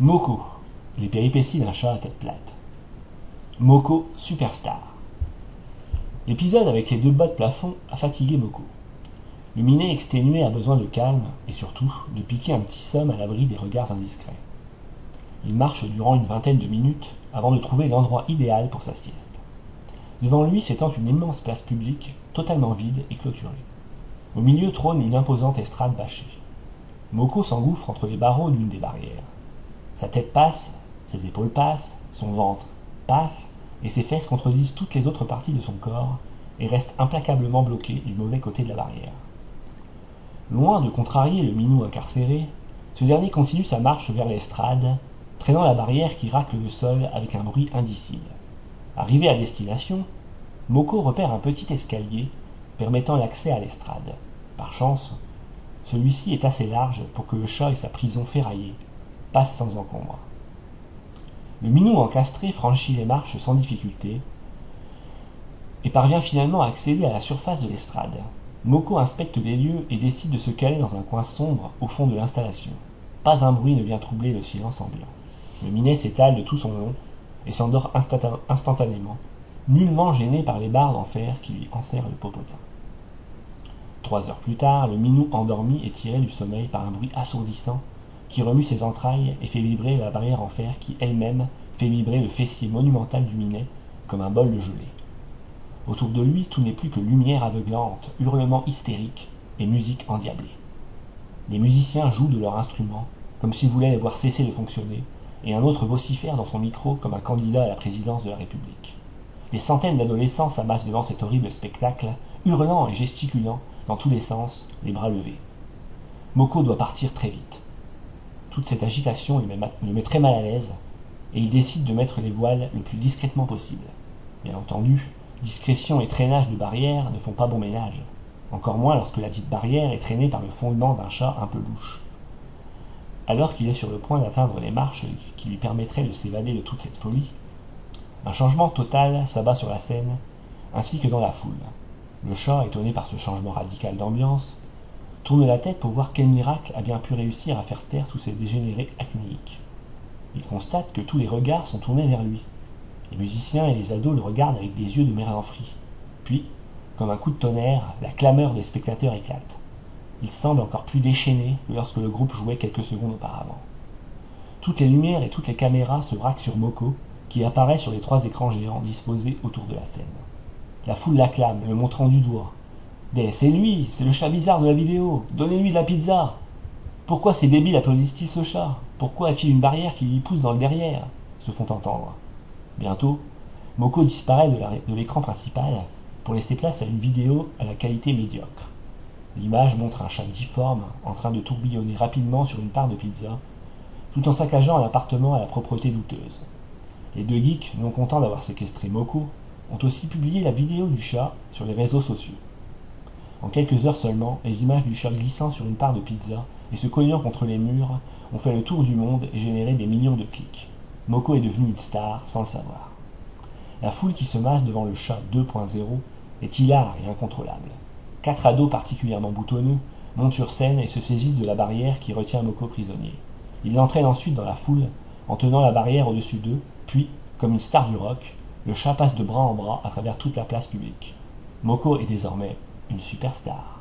Moko, les péripéties d'un chat à tête plate. Moko, superstar. L'épisode avec les deux bas de plafond a fatigué Moko. Le minet exténué a besoin de calme et surtout de piquer un petit somme à l'abri des regards indiscrets. Il marche durant une vingtaine de minutes avant de trouver l'endroit idéal pour sa sieste. Devant lui s'étend une immense place publique, totalement vide et clôturée. Au milieu trône une imposante estrade bâchée. Moko s'engouffre entre les barreaux d'une des barrières. Sa tête passe, ses épaules passent, son ventre passe, et ses fesses contredisent toutes les autres parties de son corps et restent implacablement bloquées du mauvais côté de la barrière. Loin de contrarier le minou incarcéré, ce dernier continue sa marche vers l'estrade, traînant la barrière qui racle le sol avec un bruit indicible. Arrivé à destination, Moko repère un petit escalier permettant l'accès à l'estrade. Par chance, celui-ci est assez large pour que le chat et sa prison ferraillée passent sans encombre. Le minou encastré franchit les marches sans difficulté et parvient finalement à accéder à la surface de l'estrade. Moko inspecte les lieux et décide de se caler dans un coin sombre au fond de l'installation. Pas un bruit ne vient troubler le silence ambiant. Le minet s'étale de tout son long et s'endort instantanément, nullement gêné par les barres en fer qui lui enserrent le popotin. 3 heures plus tard, le minou endormi est tiré du sommeil par un bruit assourdissant qui remue ses entrailles et fait vibrer la barrière en fer qui elle-même fait vibrer le fessier monumental du minet comme un bol de gelée. Autour de lui, tout n'est plus que lumière aveuglante, hurlements hystériques et musique endiablée. Les musiciens jouent de leurs instruments comme s'ils voulaient les voir cesser de fonctionner, et un autre vocifère dans son micro comme un candidat à la présidence de la République. Des centaines d'adolescents s'amassent devant cet horrible spectacle, hurlant et gesticulant dans tous les sens, les bras levés. Moko doit partir très vite. Toute cette agitation le met très mal à l'aise, et il décide de mettre les voiles le plus discrètement possible. Bien entendu, discrétion et traînage de barrière ne font pas bon ménage, encore moins lorsque la dite barrière est traînée par le fondement d'un chat un peu louche. Alors qu'il est sur le point d'atteindre les marches qui lui permettraient de s'évader de toute cette folie, un changement total s'abat sur la scène, ainsi que dans la foule. Le chat, étonné par ce changement radical d'ambiance, tourne la tête pour voir quel miracle a bien pu réussir à faire taire tous ces dégénérés acnéiques. Il constate que tous les regards sont tournés vers lui. Les musiciens et les ados le regardent avec des yeux de merlan-frit. Puis, comme un coup de tonnerre, la clameur des spectateurs éclate. Il semble encore plus déchaîné que lorsque le groupe jouait quelques secondes auparavant. Toutes les lumières et toutes les caméras se braquent sur Moko, qui apparaît sur les 3 écrans géants disposés autour de la scène. La foule l'acclame, le montrant du doigt. « C'est lui, c'est le chat bizarre de la vidéo, donnez-lui de la pizza !» Pourquoi ces débiles applaudissent-ils ce chat? Pourquoi a-t-il une barrière qui lui pousse dans le derrière? Se font entendre. Bientôt, Moko disparaît de l'écran principal pour laisser place à une vidéo à la qualité médiocre. L'image montre un chat difforme en train de tourbillonner rapidement sur une part de pizza, tout en saccageant un appartement à la propreté douteuse. Les 2 geeks, non contents d'avoir séquestré Moko, ont aussi publié la vidéo du chat sur les réseaux sociaux. En quelques heures seulement, les images du chat glissant sur une part de pizza et se cognant contre les murs ont fait le tour du monde et généré des millions de clics. Moko est devenu une star sans le savoir. La foule qui se masse devant le chat 2.0 est hilare et incontrôlable. 4 ados particulièrement boutonneux montent sur scène et se saisissent de la barrière qui retient Moko prisonnier. Ils l'entraînent ensuite dans la foule en tenant la barrière au-dessus d'eux, puis, comme une star du rock, le chat passe de bras en bras à travers toute la place publique. Moko est désormais une superstar.